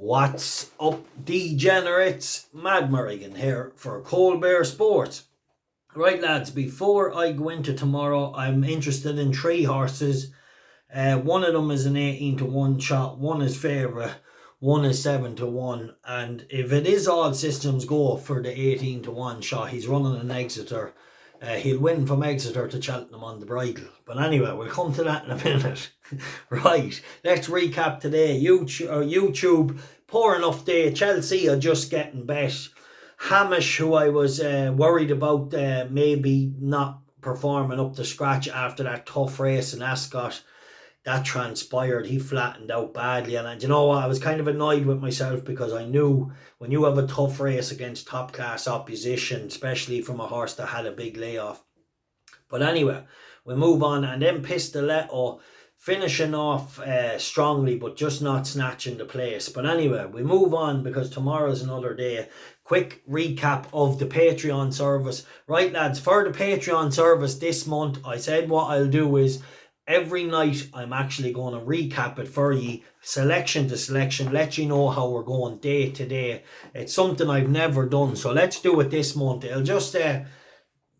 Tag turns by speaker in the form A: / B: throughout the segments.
A: What's up, degenerates? Mad Merrigan here for Cold Bear Sports. Right, lads, before I go into tomorrow, I'm interested in three horses. One of them is an 18 to 1 shot, one is favourite, one is 7 to 1. And if it is all systems go for the 18 to 1 shot, he's running an Exeter. He'll win from Exeter to Cheltenham on the bridle. But anyway, we'll come to that in a minute. Right, let's recap today. YouTube, poor enough day. Chelsea are just getting bet. Hamish, who I was worried about maybe not performing up to scratch after that tough race in Ascot, that transpired. He flattened out badly, and you know what, I was kind of annoyed with myself because I knew when you have a tough race against top class opposition, especially from a horse that had a big layoff. But anyway, we move on, and then Pistoletto finishing off strongly but just not snatching the place. But anyway, we move on because tomorrow's another day. Quick recap of the Patreon service. Right, lads, for the Patreon service this month, I said what I'll do is every night I'm actually going to recap it for you, selection to selection, let you know how we're going day to day. It's something I've never done, so let's do it this month. It'll just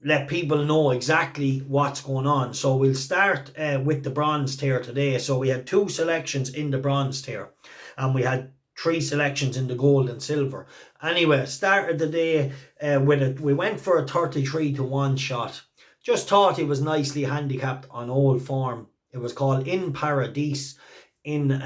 A: let people know exactly what's going on. So we'll start with the bronze tier today. So we had 2 selections in the bronze tier, and we had 3 selections in the gold and silver. Anyway, started the day with it. We went for a 33 to 1 shot. Just thought he was nicely handicapped on old form. It was called In Paradise in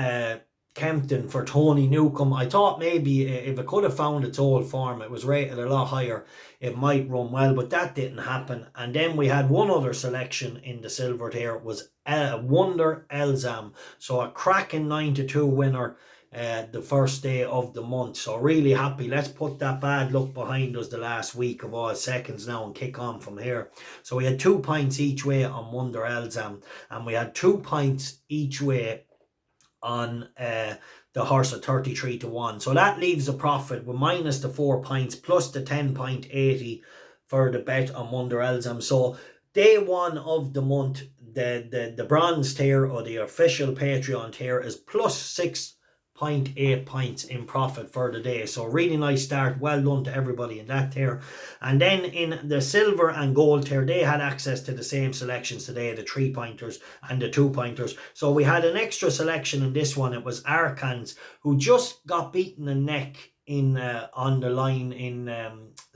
A: Kempton for Tony Newcombe. I thought maybe if it could have found its old form, it was rated a lot higher, it might run well, but that didn't happen. And then we had one other selection in the silver tier. It was Wonder Elzam. So a cracking 9 to 2 winner the first day of the month. So really happy. Let's put that bad luck behind us the last week of all seconds now and kick on from here. So we had 2 points each way on Wonder Elzam, and we had 2 points each way on the horse at 33 to 1. So that leaves a profit with minus the 4 points plus the 10.80 for the bet on Wonder Elzam. So day 1 of the month, the bronze tier or the official Patreon tier is plus 6.8 points in profit for the day. So really nice start. Well done to everybody in that tier. And then in the silver and gold tier, they had access to the same selections today, the 3 pointers and the 2 pointers. So we had an extra selection in this one. It was Arkans, who just got beaten in neck in on the line in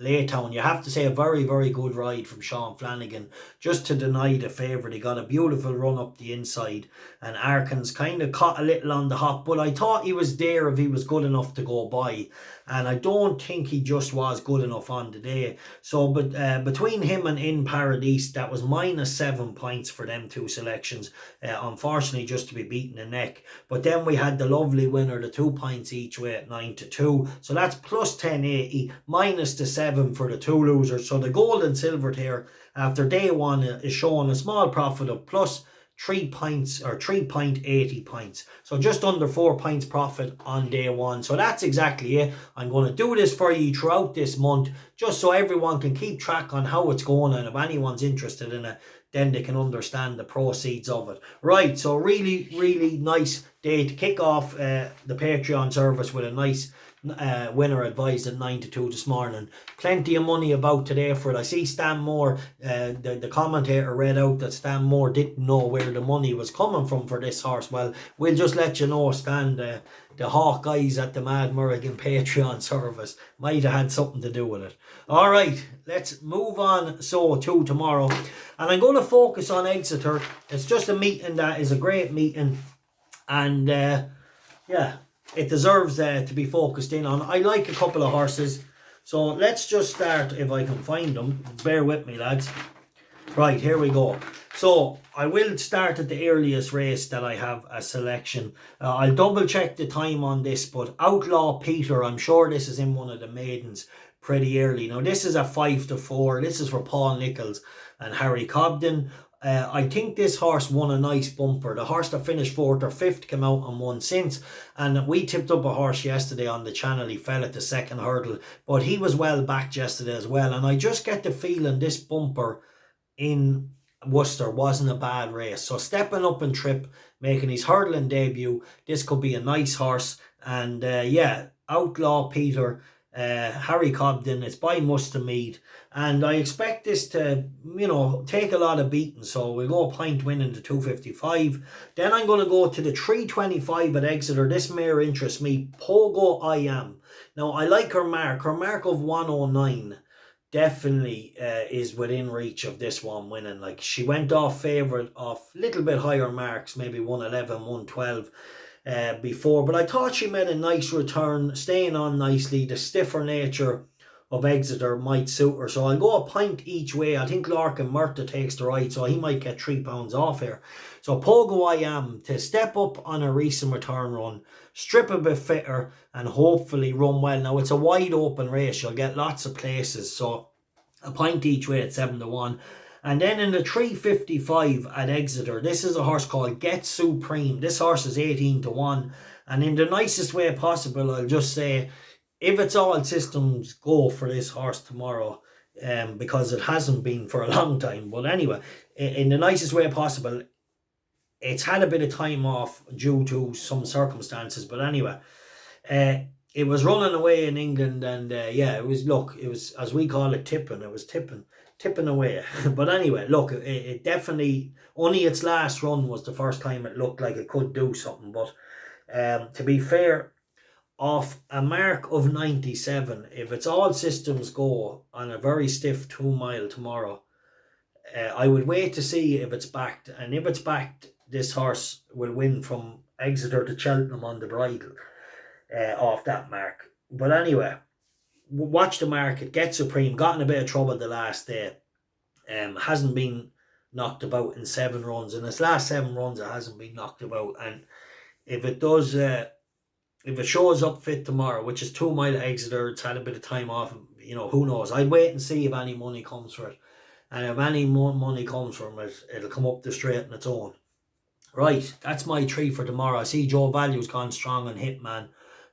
A: Laytown. You have to say a very, very good ride from Sean Flanagan just to deny the favourite. He got a beautiful run up the inside, and Arkans kind of caught a little on the hop, but I thought he was there if he was good enough to go by, and I don't think he just was good enough on the day. So but between him and In Paradise, that was minus 7 points for them 2 selections, unfortunately just to be beaten in neck. But then we had the lovely winner, the 2 points each way at 9 to 2. So that's plus 1080 minus the 7 for the 2 losers. So the gold and silver tier after day 1 is showing a small profit of plus 3 points or 3.80 points. So just under 4 points profit on day 1. So that's exactly it. I'm going to do this for you throughout this month just so everyone can keep track on how it's going, and if anyone's interested in it, then they can understand the proceeds of it. Right, so really, really nice day to kick off the Patreon service with a nice winner advised at 9 to 2 this morning. Plenty of money about today for it. I see Stan Moore, the commentator read out that Stan Moore didn't know where the money was coming from for this horse. Well, we'll just let you know, Stan, the Hawk guys at the Mad Merrigan Patreon service might have had something to do with it. Alright, let's move on to tomorrow. And I'm going to focus on Exeter. It's just a meeting that is a great meeting, and yeah, it deserves to be focused in on. I like a couple of horses, so let's just start if I can find them. Bear with me, lads. Right, here we go. So I will start at the earliest race that I have a selection. I'll double check the time on this, but Outlaw Peter, I'm sure this is in one of the maidens pretty early. Now this is a 5 to 4. This is for Paul Nichols and Harry Cobden. I think this horse won a nice bumper. The horse that finished 4th or 5th came out and won since. And we tipped up a horse yesterday on the channel. He fell at the 2nd hurdle, but he was well backed yesterday as well. And I just get the feeling this bumper in Worcester wasn't a bad race. So stepping up in trip, making his hurdling debut, this could be a nice horse. And yeah, Outlaw Peter, Harry Cobden. It's by Mustamead. And I expect this to, take a lot of beating. So we'll go a pint win in the 255. Then I'm going to go to the 325 at Exeter. This mare interests me. Pogo I Am. Now, I like her mark. Her mark of 109 definitely is within reach of this one winning. Like, she went off favourite off little bit higher marks, maybe 111, 112 before. But I thought she made a nice return, staying on nicely. The stiffer nature of Exeter might suit her. So I'll go a pint each way. I think Larkin Murta takes the right, so he might get £3 off here. So Pogo I Am to step up on a recent return run, strip a bit fitter, and hopefully run well. Now it's a wide open race. You'll get lots of places. So a pint each way at 7-1. And then in the 355 at Exeter, this is a horse called Get Supreme. This horse is 18-1. And in the nicest way possible, I'll just say, if it's all systems go for this horse tomorrow, because it hasn't been for a long time. But anyway, in the nicest way possible, it's had a bit of time off due to some circumstances. But anyway, it was running away in England, and yeah, it was, as we call it, tipping. It was tipping away. But anyway, look, it definitely, only its last run was the first time it looked like it could do something. But to be fair, off a mark of 97, if it's all systems go on a very stiff 2 mile tomorrow, I would wait to see if it's backed. And if it's backed, this horse will win from Exeter to Cheltenham on the bridle off that mark. But anyway, watch the market. Get Supreme, got in a bit of trouble the last day. Hasn't been knocked about in 7 runs. In its last 7 runs, it hasn't been knocked about. And if it does, if it shows up fit tomorrow, which is 2 mile Exeter, it's had a bit of time off, who knows. I'd wait and see if any money comes for it. And if any more money comes from it, it'll come up the straight on its own. Right, that's my 3 for tomorrow. I see Joe Value's gone strong on Hitman.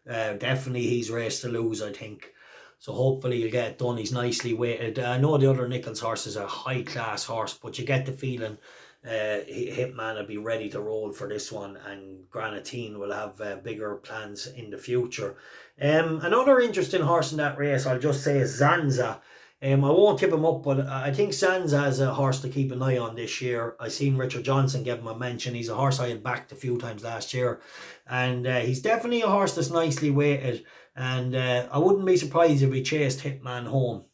A: Definitely he's raced to lose, I think. So hopefully he'll get it done. He's nicely weighted. I know the other Nichols horse is a high class horse, but you get the feeling Hitman will be ready to roll for this one, and Granatine will have bigger plans in the future. Another interesting horse in that race, I'll just say, is Zanza. I won't tip him up, but I think Zanza is a horse to keep an eye on this year. I seen Richard Johnson give him a mention. He's a horse I had backed a few times last year, and he's definitely a horse that's nicely weighted, and I wouldn't be surprised if he chased Hitman home.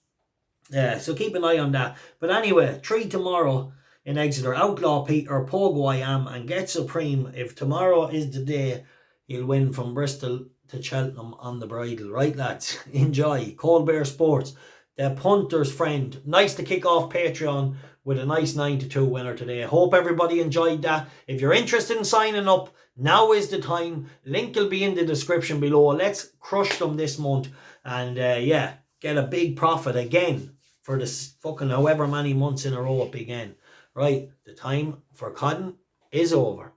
A: So keep an eye on that. But anyway, 3 tomorrow in Exeter. Outlaw Peter, Pogo I Am, and Get Supreme. If tomorrow is the day, he'll win from Bristol to Cheltenham on the bridle. Right, lads? Enjoy. Colbert Sports, the punter's friend. Nice to kick off Patreon with a nice 9-2 winner today. Hope everybody enjoyed that. If you're interested in signing up, now is the time. Link will be in the description below. Let's crush them this month. And yeah, get a big profit again for this fucking however many months in a row it began. Right, the time for cotton is over.